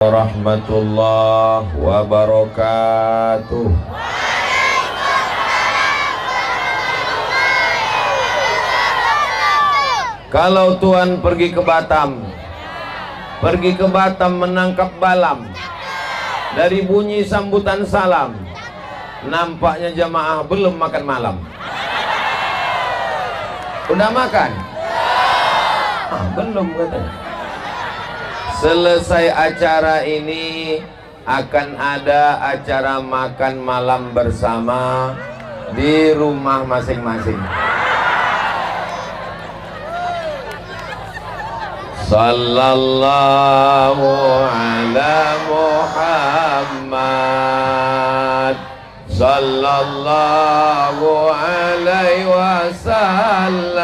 Warahmatullahi wabarakatuh. Kalau Tuhan pergi ke Batam, menangkap balam, dari bunyi sambutan salam, nampaknya jamaah belum makan malam. Udah makan? Belum katanya. Selesai acara ini akan ada acara makan malam bersama di rumah masing-masing. Sallallahu ala Muhammad, sallallahu alaihi wasallam,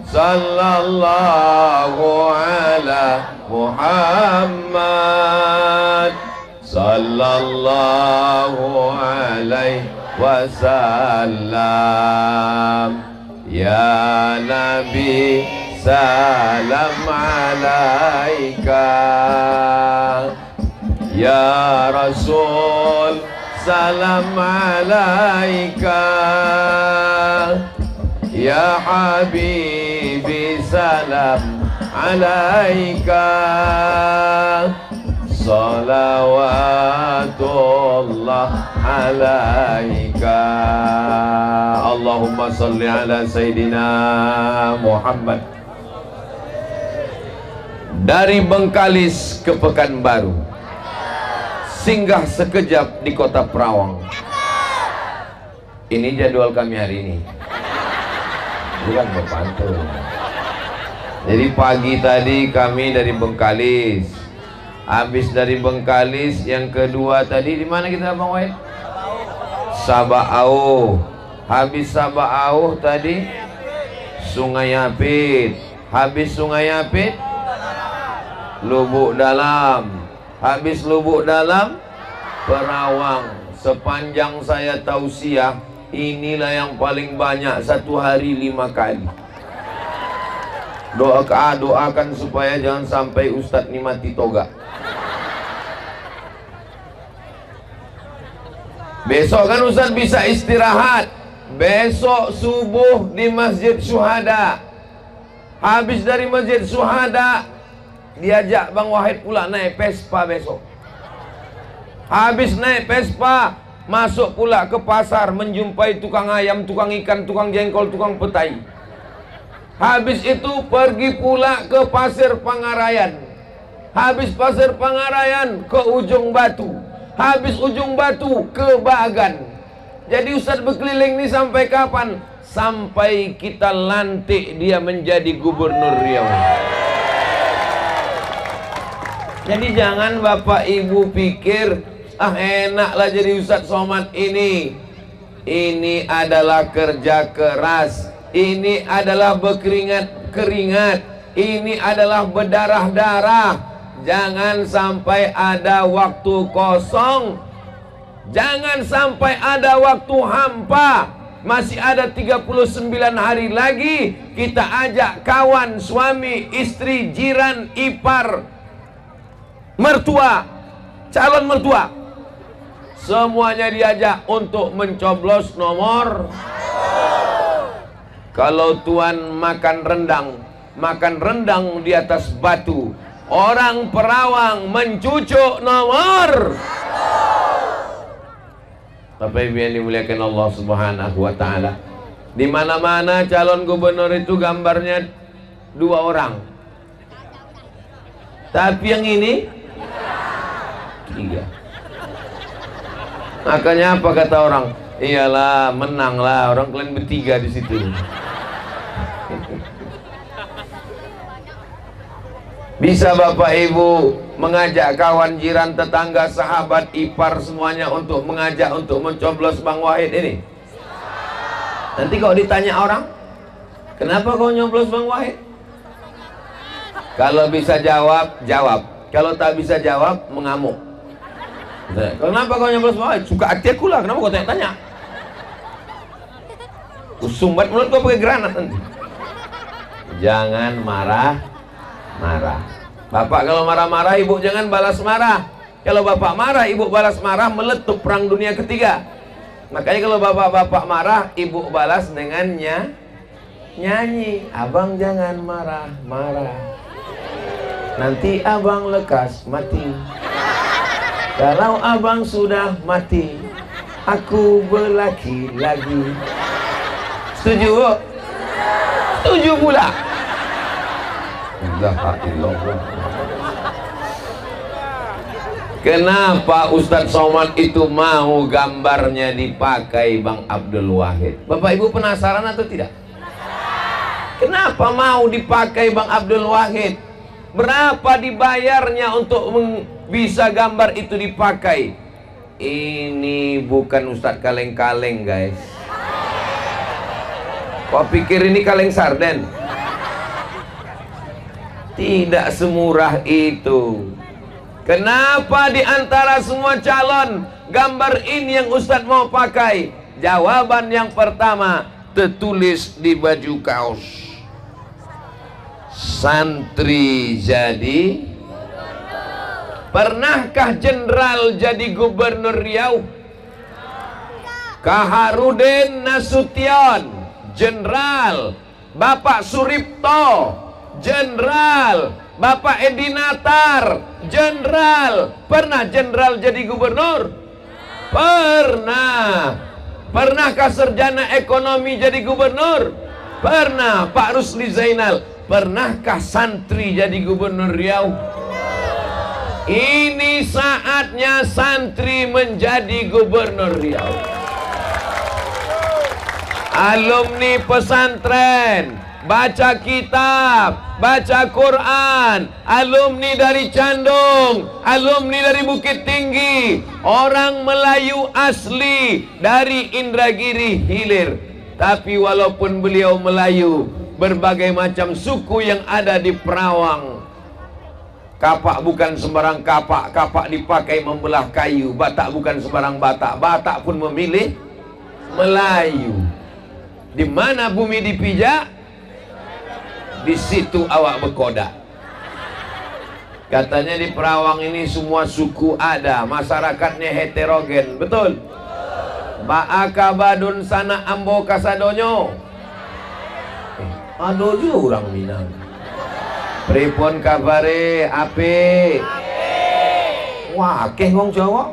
sallallahu ala Muhammad, sallallahu alaihi wasallam. Ya Nabi, salam alaika. Ya Rasul, salam alaika. Ya Habibi, salam alaika. Salawatullah alaika. Allahumma salli ala Sayyidina Muhammad. Dari Bengkalis ke Pekanbaru, singgah sekejap di kota Perawang. Ini jadwal kami hari ini, bukan berpantun. Jadi pagi tadi kami dari Bengkalis, habis dari Bengkalis yang kedua tadi di mana kita Bang Wahid? Sabah. Habis Sabah tadi Sungai Apit. Habis Sungai Apit Lubuk Dalam. Habis Lubuk Dalam Perawang. Sepanjang saya tausiah, inilah yang paling banyak, satu hari 5 kali. Doakan supaya jangan sampai Ustadz ini mati toga. Besok kan Ustadz bisa istirahat. Besok subuh di Masjid Syuhada. Habis dari Masjid Syuhada diajak Bang Wahid pula naik Vespa besok. Habis naik Vespa, masuk pula ke pasar, menjumpai tukang ayam, tukang ikan, tukang jengkol, tukang petai. Habis itu pergi pula ke Pasir Pangarayan. Habis Pasir Pangarayan ke Ujung Batu. Habis Ujung Batu ke Bagan. Jadi Ustadz berkeliling ini sampai kapan? Sampai kita lantik dia menjadi Gubernur Riau. Jadi jangan Bapak Ibu pikir enaklah jadi Ustadz Somad ini. Ini adalah kerja keras. Ini adalah berkeringat-keringat. Ini adalah berdarah-darah. Jangan sampai ada waktu kosong. Jangan sampai ada waktu hampa. Masih ada 39 hari lagi. Kita ajak kawan, suami, istri, jiran, ipar, mertua, calon mertua, semuanya diajak untuk mencoblos nomor. Kalau Tuhan makan rendang di atas batu, orang Perawang mencucuk nomor. Bapak Ibu yang dimuliakan Allah Subhanahu wa taala. Di mana-mana calon gubernur itu gambarnya 2 orang. Tapi yang ini 3. Makanya apa kata orang? Iyalah, menanglah orang kalian bertiga di situ. Bisa Bapak Ibu mengajak kawan, jiran, tetangga, sahabat, ipar semuanya untuk mengajak untuk mencoblos Bang Wahid ini. Nanti kalau ditanya orang, kenapa kau nyoblos Bang Wahid? Kalau bisa jawab, jawab. Kalau tak bisa jawab, mengamuk. Kenapa kau nyoblos Bang Wahid? Suka hati aku lah, kenapa kau tanya-tanya? Sumbat mulut kau pakai granat nanti. Jangan marah. Bapak kalau marah-marah, ibu jangan balas marah. Kalau bapak marah, ibu balas marah, meletup perang dunia ketiga. Makanya kalau bapak-bapak marah, ibu balas dengan nyanyi. Abang jangan marah-marah, nanti abang lekas mati. Kalau abang sudah mati, aku berlaki lagi. Setuju, Bu? Setuju pula. Kenapa Ustadz Somad itu mau gambarnya dipakai Bang Abdul Wahid? Bapak Ibu penasaran atau tidak? Kenapa mau dipakai Bang Abdul Wahid? Berapa dibayarnya untuk bisa gambar itu dipakai? Ini bukan Ustadz kaleng-kaleng, guys. Kok pikir ini kaleng sarden? Tidak semurah itu. Kenapa di antara semua calon gambar ini yang Ustadz mau pakai? Jawaban yang pertama tertulis di baju kaos. Santri jadi. Pernahkah jenderal jadi gubernur Riau? Kaharudin Nasution, jenderal. Bapak Suripto, jenderal. Bapak Edi Natar, jenderal. Pernah jenderal jadi gubernur? Pernah. Pernahkah sarjana ekonomi jadi gubernur? Pernah. Pak Rusli Zainal. Pernahkah santri jadi gubernur Riau? Ini saatnya santri menjadi gubernur Riau. Alumni pesantren, baca kitab, baca Quran, alumni dari Candung, alumni dari Bukit Tinggi, orang Melayu asli dari Indragiri Hilir. Tapi walaupun beliau Melayu, berbagai macam suku yang ada di Perawang. Kapak bukan sembarang kapak, kapak dipakai membelah kayu. Batak bukan sembarang Batak, Batak pun memilih Melayu. Di mana bumi dipijak, di situ awak berkodak. Katanya di Perawang ini semua suku ada, masyarakatnya heterogen, betul? Ba'aka badun sana ambo kasadonyo. Ado juga orang Minang. Pripun kabare, ape? Wah, akeh wong Jawa.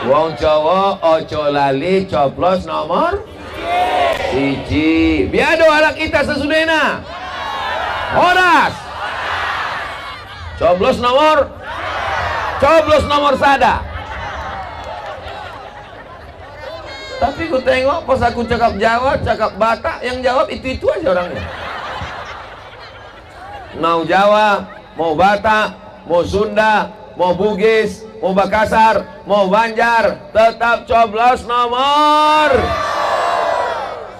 Wong Jawa ojo lali coblos nomor siji. Biado anak kita sesudahnya. Horas. Coblos nomor sada. Tapi ku tengok pas aku cakap Jawa, cakap Batak, yang jawab itu-itu aja orangnya. Mau Jawa, mau Batak, mau Sunda, mau Bugis, mau Makassar, mau Banjar, tetap coblos nomor.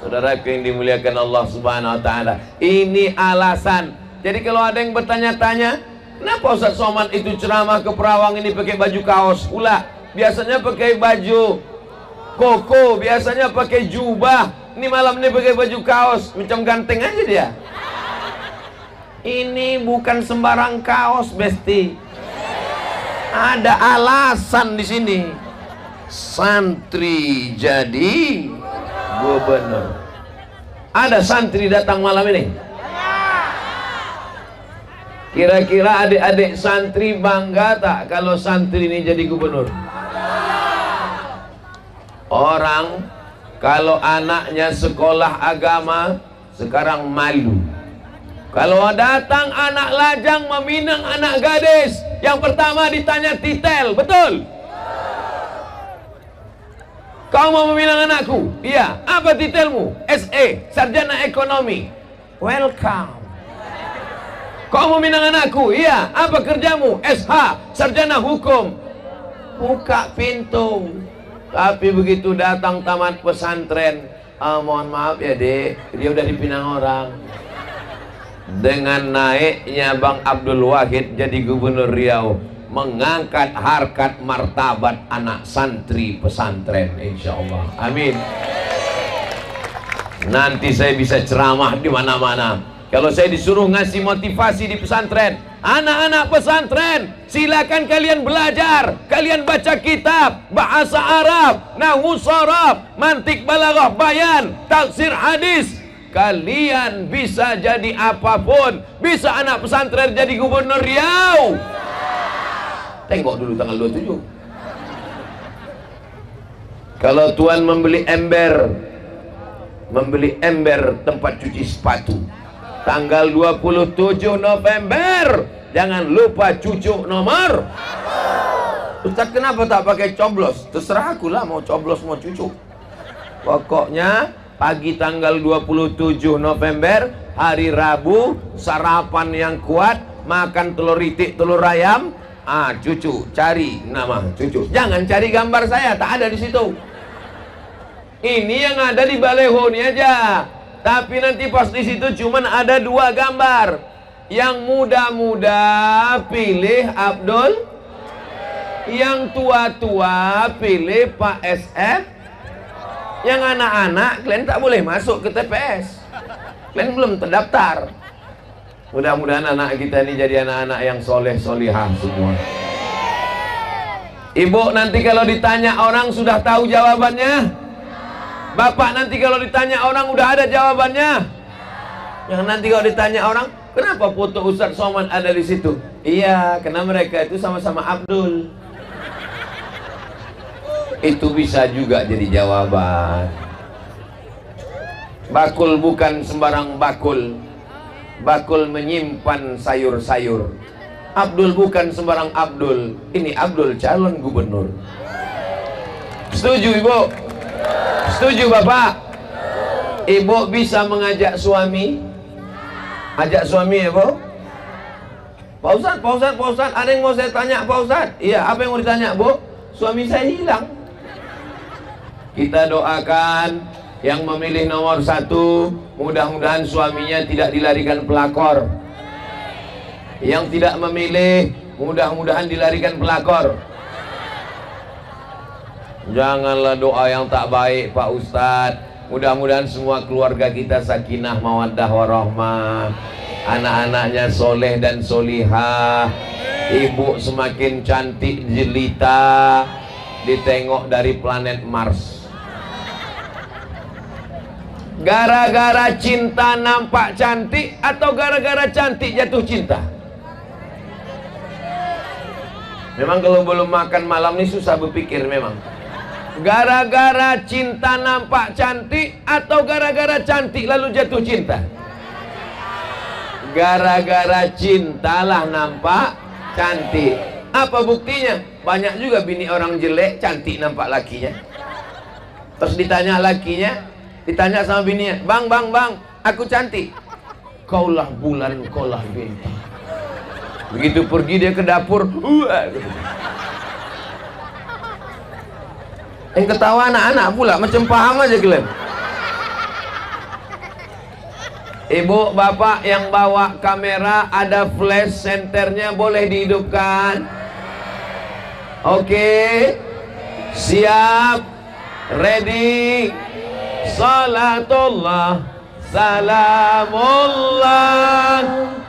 Saudara yang dimuliakan Allah Subhanahu wa Ta'ala, ini alasan. Jadi kalau ada yang bertanya-tanya, kenapa Ustadz Somad itu ceramah ke Perawang ini pakai baju kaos pula? Biasanya pakai baju koko, biasanya pakai jubah. Ini malam ini pakai baju kaos, macam ganteng aja dia. Ini bukan sembarang kaos, Besti. Ada alasan di sini. Santri jadi gubernur. Ada santri datang malam ini? Kira-kira adik-adik santri bangga tak kalau santri ini jadi gubernur? Orang kalau anaknya sekolah agama sekarang malu. Kalau datang anak lajang meminang anak gadis, yang pertama ditanya titel, betul? Kau mau meminang anakku? Iya. Apa titelmu? SE, sarjana ekonomi. Welcome. Kau mau meminang anakku? Iya. Apa kerjamu? SH, sarjana hukum. Buka pintu. Tapi begitu datang tamat pesantren, mohon maaf ya dek, dia udah dipinang orang. Dengan naiknya Bang Abdul Wahid jadi gubernur Riau, mengangkat harkat martabat anak santri pesantren, insya Allah. Amin. Nanti saya bisa ceramah di mana-mana. Kalau saya disuruh ngasih motivasi di pesantren, anak-anak pesantren, silakan kalian belajar, kalian baca kitab, bahasa Arab, nahwu sharaf, mantik balaghah, bayan, tafsir hadis. Kalian bisa jadi apapun. Bisa anak pesantren jadi gubernur Riau. Tengok dulu tanggal 27. Kalau Tuan membeli ember tempat cuci sepatu, tanggal 27 November, jangan lupa cucuk nomor. Ustaz, kenapa tak pakai coblos? Terserah aku lah, mau coblos mau cucuk. Pokoknya pagi tanggal 27 November, hari Rabu, sarapan yang kuat, makan telur itik, telur ayam. Cucu, cari nama cucu. Jangan cari gambar saya, tak ada di situ. Ini yang ada di baleho ini aja. Tapi nanti pas di situ cuman ada 2 gambar. Yang muda-muda pilih Abdul, yang tua-tua pilih Pak SF. Yang anak-anak kalian tak boleh masuk ke TPS. Kalian belum terdaftar. Mudah-mudahan anak kita ini jadi anak-anak yang soleh solihah semua. Ibu nanti kalau ditanya orang sudah tahu jawabannya. Bapak nanti kalau ditanya orang udah ada jawabannya. Yang nanti kalau ditanya orang, kenapa foto Ustadz Somad ada di situ? Iya, karena mereka itu sama-sama Abdul. Itu bisa juga jadi jawaban. Bakul bukan sembarang bakul. Bakul menyimpan sayur-sayur. Abdul bukan sembarang Abdul. Ini Abdul calon gubernur. Setuju Ibu? Setuju Bapak? Ibu bisa mengajak suami? Ajak suami ya Bu? Pak Ustadz, ada yang mau saya tanya Pak Ustadz? Iya, apa yang mau ditanya Bu? Suami saya hilang. Kita doakan yang memilih nomor 1, mudah-mudahan suaminya tidak dilarikan pelakor. Yang tidak memilih, mudah-mudahan dilarikan pelakor. Janganlah doa yang tak baik Pak Ustadz. Mudah-mudahan semua keluarga kita sakinah mawaddah warahmah, anak-anaknya soleh dan solihah, ibu semakin cantik jelita, ditengok dari planet Mars. Gara-gara cinta nampak cantik atau gara-gara cantik jatuh cinta? Memang kalau belum makan malam ini susah berpikir memang. Gara-gara cinta nampak cantik atau gara-gara cantik lalu jatuh cinta? Gara-gara cintalah nampak cantik. Apa buktinya? Banyak juga bini orang jelek cantik nampak lakinya. Terus ditanya lakinya, ditanya sama bininya, bang, aku cantik. Kaulah bulan, kaulah bintang. Begitu pergi dia ke dapur, yang ketawa anak-anak pula, macam paham aja kalian. Ibu, bapak yang bawa kamera, ada flash senternya, boleh dihidupkan? Oke, siap, ready. Salatullah, salamullah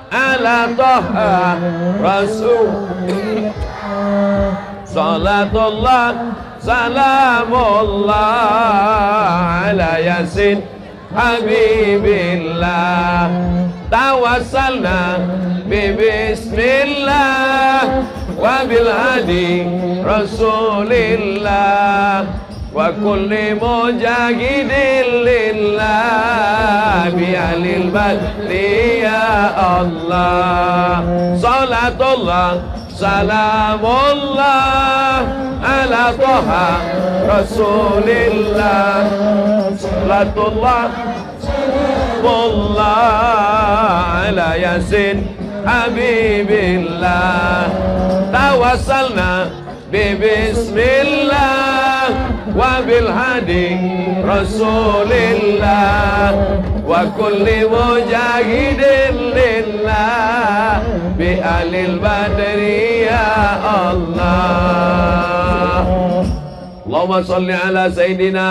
ala Taha Rasul. Salatullah, salamullah ala Yasin Habibillah. Tawassalna bismillah wa bil hadi Rasulillah wa kulli mujahidin lillah bi alil badri ya Allah. Salatullah, salamullah ala Taha Rasulillah. Salatullah, salamullah ala Yasin Habibillah. Tawassalna bismillah wa bil hadi Rasulillah wa kulli mujahidin lillah bi alil badri ya Allah. Allahumma salli ala Sayyidina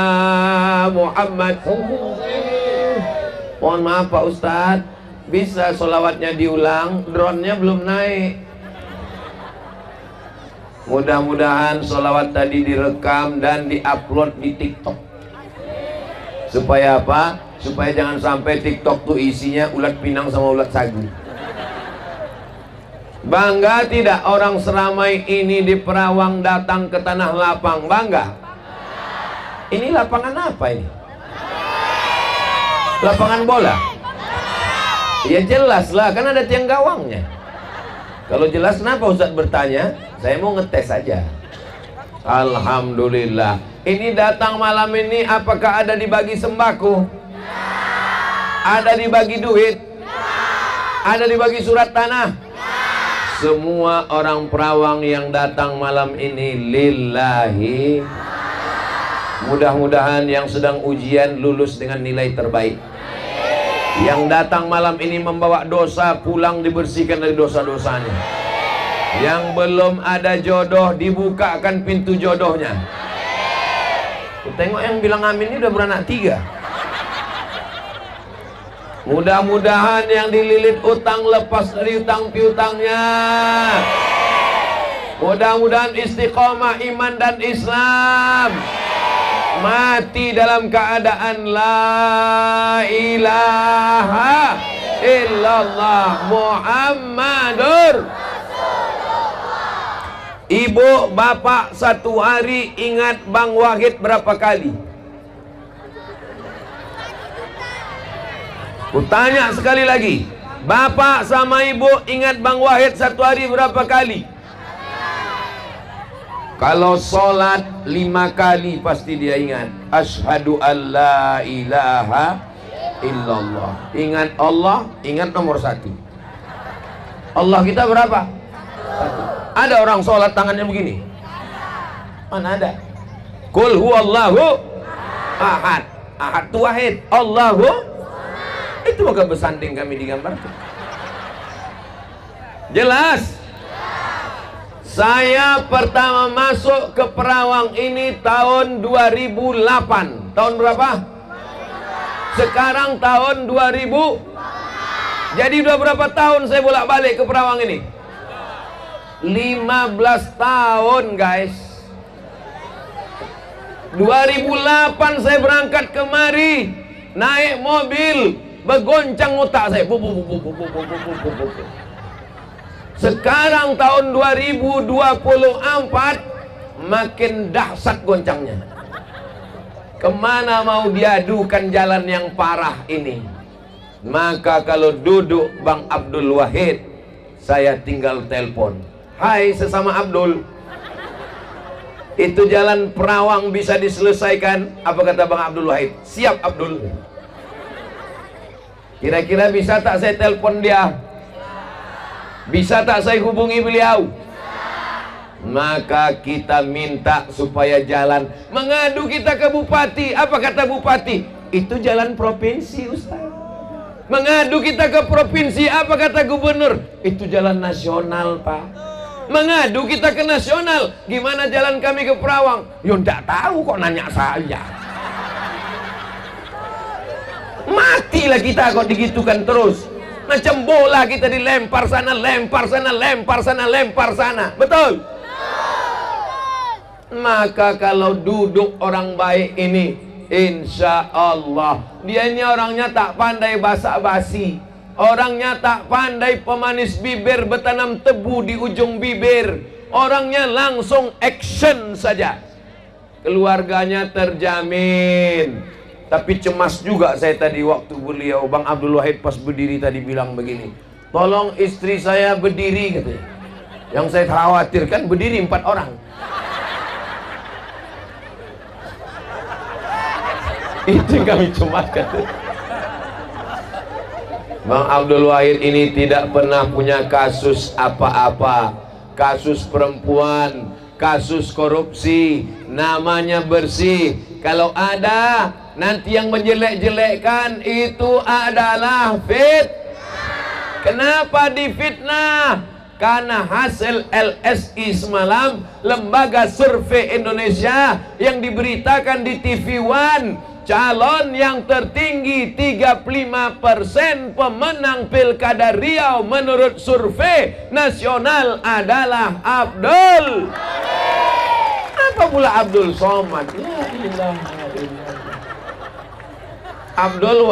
Muhammad. Mohon maaf Pak Ustadz, Bisa solawatnya diulang, drone-nya belum naik. Mudah-mudahan solawat tadi direkam dan diupload di TikTok. Supaya apa? Supaya jangan sampai TikTok tuh isinya ulat pinang sama ulat sagu. Bangga tidak orang seramai ini di Perawang datang ke Tanah Lapang? Bangga? Ini lapangan apa ini? Lapangan bola? Ya jelas lah, kan ada tiang gawangnya. Kalau jelas kenapa Ustadz bertanya? Saya mau ngetes saja. Alhamdulillah. Ini datang malam ini apakah ada dibagi sembako? Ada dibagi duit? Ada dibagi surat tanah? Semua orang Perawang yang datang malam ini lillahi. Mudah-mudahan yang sedang ujian lulus dengan nilai terbaik. Yang datang malam ini membawa dosa, pulang dibersihkan dari dosa-dosanya. Yang belum ada jodoh dibukakan pintu jodohnya. Tengok yang bilang amin ini udah beranak 3. Mudah-mudahan yang dililit utang lepas dari utang piutangnya. Mudah-mudahan istiqomah iman dan Islam. Mati dalam keadaan la ilaha illallah Muhammadur. Ibu, bapak satu hari ingat Bang Wahid berapa kali? Kutanya sekali lagi, bapak sama ibu ingat Bang Wahid satu hari berapa kali? Kalau sholat 5 kali pasti dia ingat. Asyhadu an la ilaha illallah. Ingat Allah, ingat nomor 1. Allah kita berapa? 1. Ada orang sholat tangannya begini? Mana ada? Qul huwallahu ahad. Ahad itu wahid. Allahu. Itu maka bersanding kami digambar. Jelas. Saya pertama masuk ke Perawang ini tahun 2008. Tahun berapa? Sekarang tahun 2000. Jadi udah berapa tahun saya bolak-balik ke Perawang ini? 15 tahun guys. 2008 saya berangkat kemari, naik mobil, bergoncang otak saya. Sekarang tahun 2024 makin dahsyat goncangnya. Kemana mau diadukan jalan yang parah ini? Maka kalau duduk Bang Abdul Wahid, saya tinggal telepon. Hai sesama Abdul, itu jalan Perawang bisa diselesaikan? Apa kata Bang Abdul Wahid? Siap Abdul. Kira-kira bisa tak saya telepon dia? Bisa tak saya hubungi beliau? Maka kita minta supaya jalan. Mengadu kita ke bupati. Apa kata bupati? Itu jalan provinsi Ustaz. Mengadu kita ke provinsi. Apa kata gubernur? Itu jalan nasional Pak. Mengadu kita ke nasional. Gimana jalan kami ke Perawang? Ya enggak tahu kok nanya saya. Matilah kita kok digitukan terus. Macam bola kita dilempar sana, lempar sana, lempar sana, lempar sana. Betul? Maka kalau duduk orang baik ini, insya Allah dia ini orangnya tak pandai basa-basi, orangnya tak pandai pemanis bibir, bertanam tebu di ujung bibir, orangnya langsung action saja. Keluarganya terjamin. Tapi cemas juga saya tadi waktu beliau Bang Abdul Wahid pas berdiri tadi bilang begini, tolong istri saya berdiri katanya. Yang saya khawatirkan berdiri 4 orang. Itu yang kami cemaskan. Bang Abdul Wahid ini tidak pernah punya kasus apa-apa. Kasus perempuan, kasus korupsi, namanya bersih. Kalau ada, nanti yang menjelek-jelekkan itu adalah Kenapa difitnah? Karena hasil LSI semalam, Lembaga Survei Indonesia, yang diberitakan di TV One, calon yang tertinggi 35% pemenang Pilkada Riau menurut survei nasional adalah Abdul. Apa pula Abdul Somad? La ilaha illallah. Abdul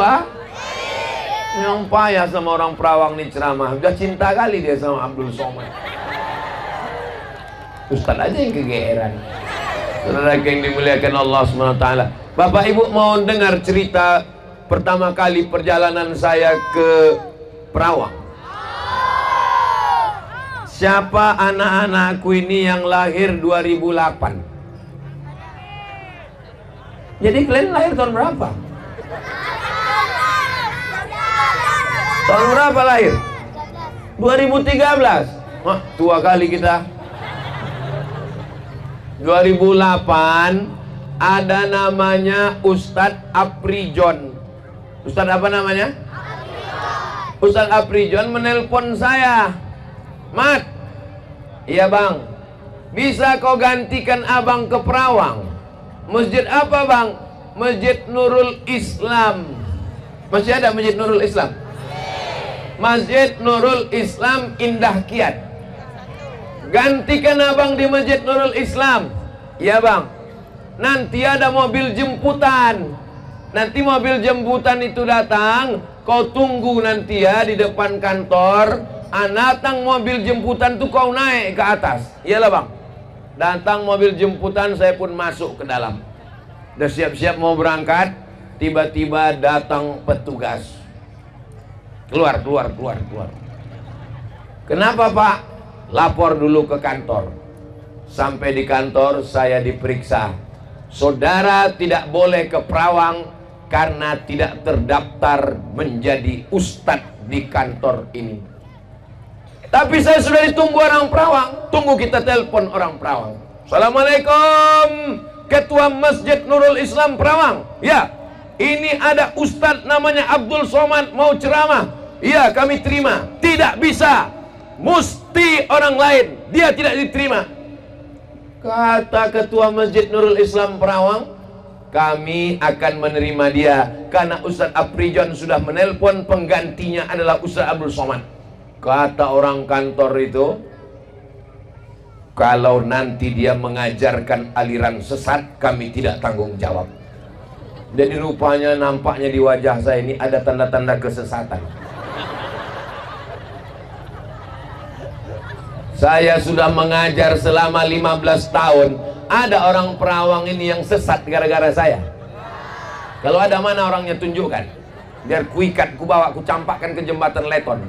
yang payah sama orang Perawang nih ceramah. Udah cinta kali dia sama Abdul Somad. Ustaz aja yang kegeeran. Saudara yang dimuliakan Allah SWT. Bapak Ibu mau dengar cerita pertama kali perjalanan saya ke Perawang? Siapa anak-anakku ini yang lahir 2008? Jadi kalian lahir tahun berapa? Tahun berapa lahir? 2013. Wah, tua kali kita. 2008 ada namanya Ustadz Aprijon. Ustadz apa namanya? Ustadz Aprijon menelpon saya. Mat, iya bang, bisa kau gantikan abang ke Perawang? Masjid apa bang? Masjid Nurul Islam. Masih ada Masjid Nurul Islam? Masjid Nurul Islam Indah Kiat. Gantikan abang di Masjid Nurul Islam. Ya bang, nanti ada mobil jemputan. Nanti mobil jemputan itu datang, kau tunggu nanti ya di depan kantor. Datang mobil jemputan tuh kau naik ke atas. Iyalah bang. Datang mobil jemputan, saya pun masuk ke dalam. Udah siap-siap mau berangkat, tiba-tiba datang petugas. Keluar. Kenapa pak? Lapor dulu ke kantor. Sampai di kantor saya diperiksa. Saudara tidak boleh ke Perawang karena tidak terdaftar menjadi ustadz di kantor ini. Tapi saya sudah ditunggu orang Perawang. Tunggu kita telepon orang Perawang. Assalamualaikum, Ketua Masjid Nurul Islam Perawang. Ya, ini ada ustadz namanya Abdul Somad mau ceramah. Iya, kami terima. Tidak bisa, mesti orang lain. Dia tidak diterima. Kata Ketua Masjid Nurul Islam Perawang, kami akan menerima dia karena Ustadz Aprijon sudah menelpon penggantinya adalah Ustadz Abdul Somad. Kata orang kantor itu, kalau nanti dia mengajarkan aliran sesat, kami tidak tanggung jawab. Jadi rupanya nampaknya di wajah saya ini ada tanda-tanda kesesatan. Saya sudah mengajar selama 15 tahun. Ada orang Perawang ini yang sesat gara-gara saya. Kalau ada mana orangnya tunjukkan. Biar kuikat, ku bawa, ku campakkan ke jembatan Leton.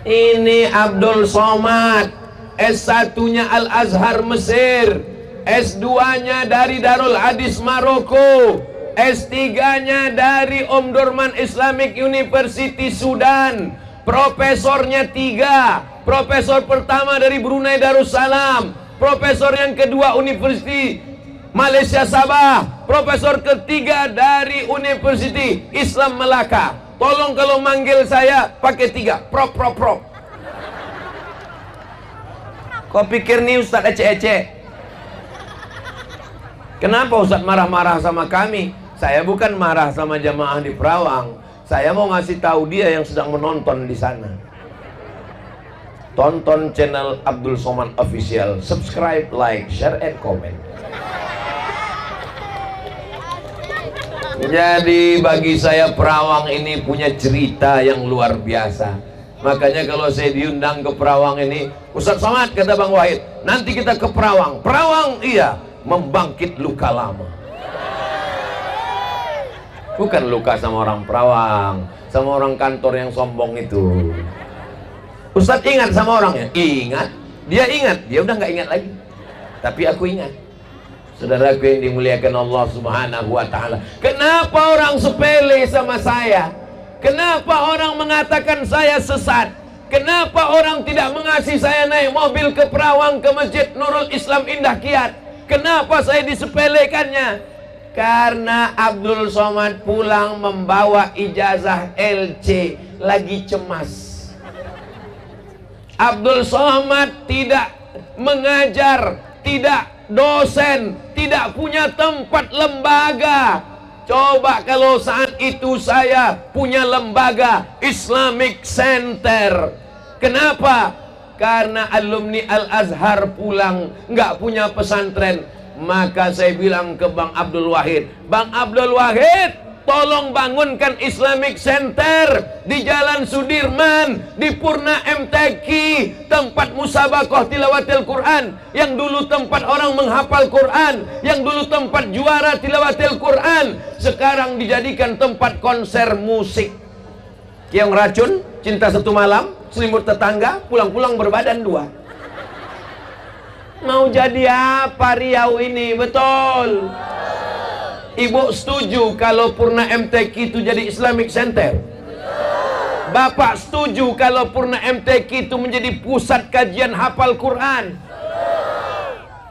Ini Abdul Somad, S1-nya Al-Azhar Mesir, S2-nya dari Darul Hadis Maroko, S3-nya dari Omdurman Islamic University Sudan, profesornya 3, profesor pertama dari Brunei Darussalam, profesor yang kedua University Malaysia Sabah, profesor ketiga dari University Islam Melaka. Tolong kalau manggil saya pakai 3, prop. Kau pikir nih Ustadz ece-ece? Kenapa Ustadz marah-marah sama kami? Saya bukan marah sama jamaah di Perawang. Saya mau ngasih tahu dia yang sedang menonton di sana. Tonton channel Abdul Somad Official, subscribe, like, share, and comment. Jadi bagi saya Perawang ini punya cerita yang luar biasa. Makanya kalau saya diundang ke Perawang ini, Ustadz Somad, kata Bang Wahid, nanti kita ke Perawang. Perawang iya, membangkit luka lama. Bukan luka sama orang Perawang, sama orang kantor yang sombong itu. Ustadz ingat sama orangnya? Ingat. Dia udah nggak ingat lagi. Tapi aku ingat. Saudaraku yang dimuliakan Allah Subhanahu wa ta'ala, kenapa orang sepele sama saya? Kenapa orang mengatakan saya sesat? Kenapa orang tidak mengasih saya naik mobil ke Perawang ke Masjid Nurul Islam Indah Kiat? Kenapa saya disepelekannya? Karena Abdul Somad pulang membawa ijazah LC, lagi cemas. Abdul Somad tidak mengajar, tidak dosen, tidak punya tempat lembaga. Coba kalau saat itu saya punya lembaga Islamic Center. Kenapa? Karena alumni Al-Azhar pulang nggak punya pesantren. Maka saya bilang ke Bang Abdul Wahid, Bang Abdul Wahid, tolong bangunkan Islamic Center di Jalan Sudirman, di Purna MTQ, tempat musabakoh tilawatil Quran, yang dulu tempat orang menghafal Quran, yang dulu tempat juara tilawatil Quran, sekarang dijadikan tempat konser musik. Yang racun, cinta satu malam, selimut tetangga, pulang-pulang berbadan dua. Mau jadi apa Riau ini? Betul. Ibu setuju kalau Purna MTQ itu jadi Islamic Center? Bapak setuju kalau Purna MTQ itu menjadi pusat kajian hafal Quran?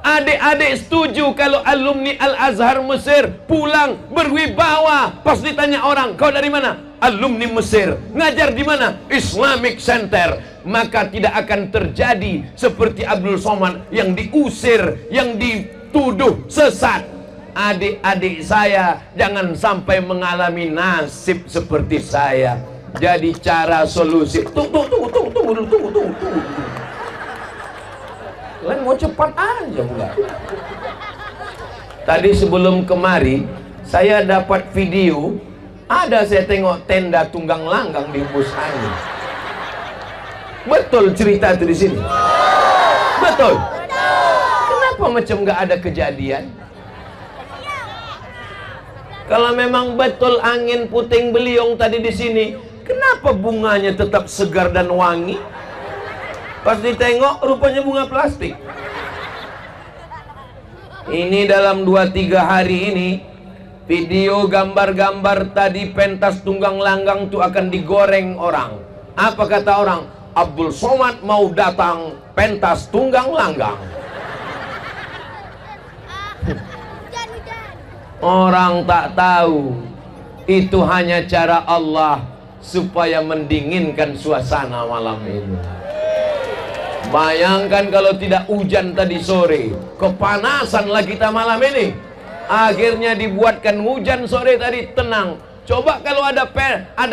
Adik-adik setuju kalau alumni Al-Azhar Mesir pulang berwibawa, pas ditanya orang, kau dari mana? Alumni Mesir. Ngajar di mana? Islamic Center. Maka tidak akan terjadi seperti Abdul Somad yang diusir, yang dituduh sesat. Adik-adik saya jangan sampai mengalami nasib seperti saya. Jadi cara solusi, tunggu. Kalian mau cepat aja pula. Tadi sebelum kemari saya dapat video, ada saya tengok tenda tunggang langgang di bus angin. Betul cerita itu di sini. Betul. Kenapa macam nggak ada kejadian? Kalau memang betul angin puting beliung tadi di sini, kenapa bunganya tetap segar dan wangi? Pas ditengok rupanya bunga plastik. Ini dalam 2-3 hari ini video gambar-gambar tadi pentas tunggang langgang itu akan digoreng orang. Apa kata orang? Abdul Somad mau datang pentas tunggang langgang. Orang tak tahu itu hanya cara Allah supaya mendinginkan suasana malam ini. Bayangkan kalau tidak hujan tadi sore, kepanasanlah kita malam ini. Akhirnya dibuatkan hujan sore tadi, tenang. Coba kalau ada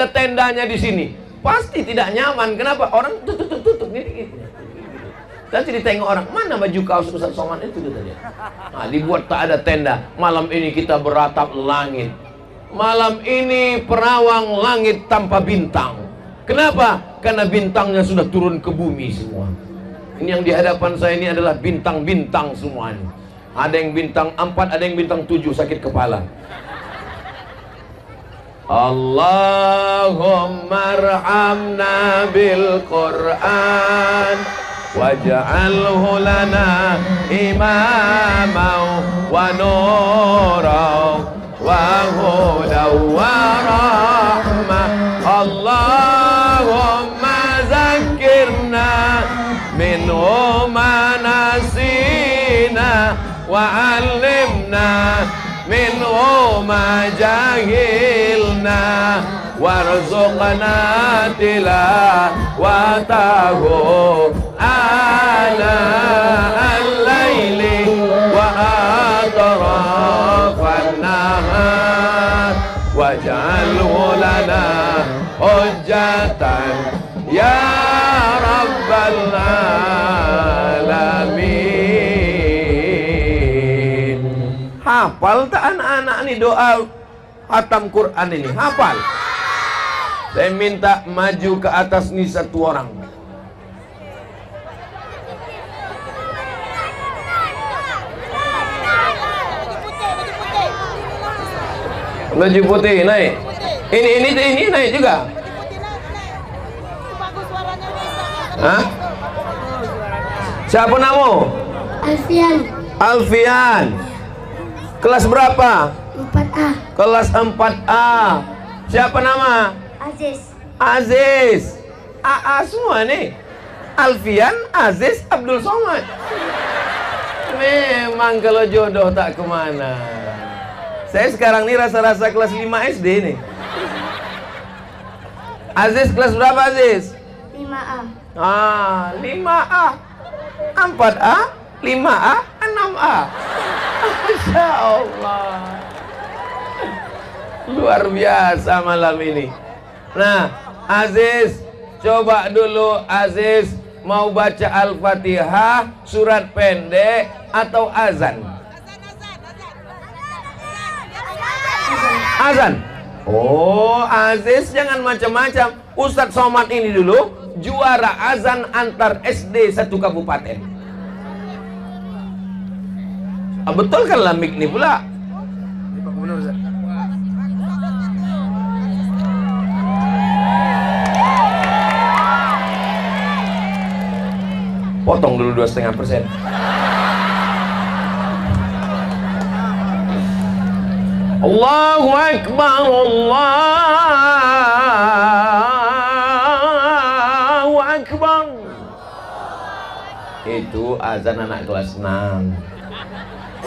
tendanya di sini, pasti tidak nyaman. Kenapa? Orang tutup gini. Nanti ditengok orang, mana baju kaos Ustaz Somad itu katanya. Nah, dibuat tak ada tenda. Malam ini kita beratap langit. Malam ini perawang langit tanpa bintang. Kenapa? Karena bintangnya sudah turun ke bumi semua. Ini yang di hadapan saya ini adalah bintang-bintang semuanya. Ada yang bintang 4, ada yang bintang 7, sakit kepala. Allahumma arhamna bil Qur'an waj'alhu lana imaman wa nuran wa hudan wa rahmah. Allahumma zakkirna minhu ma nasina wa 'allimna minhu ma jahilna warzuqna tilawatahu ala al-laili wa atrafan nahar waj'alhu lana hujjatan ya rabbal alamin. Hafal tak anak-anak nih doa khatam Quran ini? Hafal? Saya minta maju ke atas nih satu orang. Baju putih naik. Ini naik juga. Hah? Siapa namamu? Alfian. Alfian. Kelas berapa? 4A. Kelas 4A. Siapa nama? Aziz. Aziz. AA semua nih. Alfian, Aziz, Abdul Somad. Memang kalau jodoh tak kemana. Saya sekarang nih rasa-rasa kelas 5 SD nih. Aziz kelas berapa Aziz? 5A. 5A, 4A, 5A, 6A. Masya Allah, luar biasa malam ini. Nah, Aziz, coba dulu Aziz, mau baca Al-Fatihah, surat pendek atau azan? Azan. Oh, Aziz jangan macam-macam. Ustadz Somad ini dulu juara azan antar SD satu kabupaten. Betul kan Lamik nih pula? Potong dulu 2,5%. Allahu Akbar, Allahu Akbar. Itu azan anak kelas 6.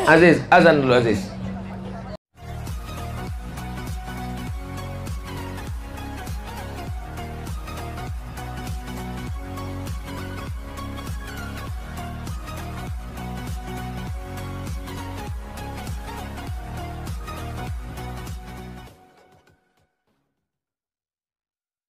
Aziz, azan dulu Aziz.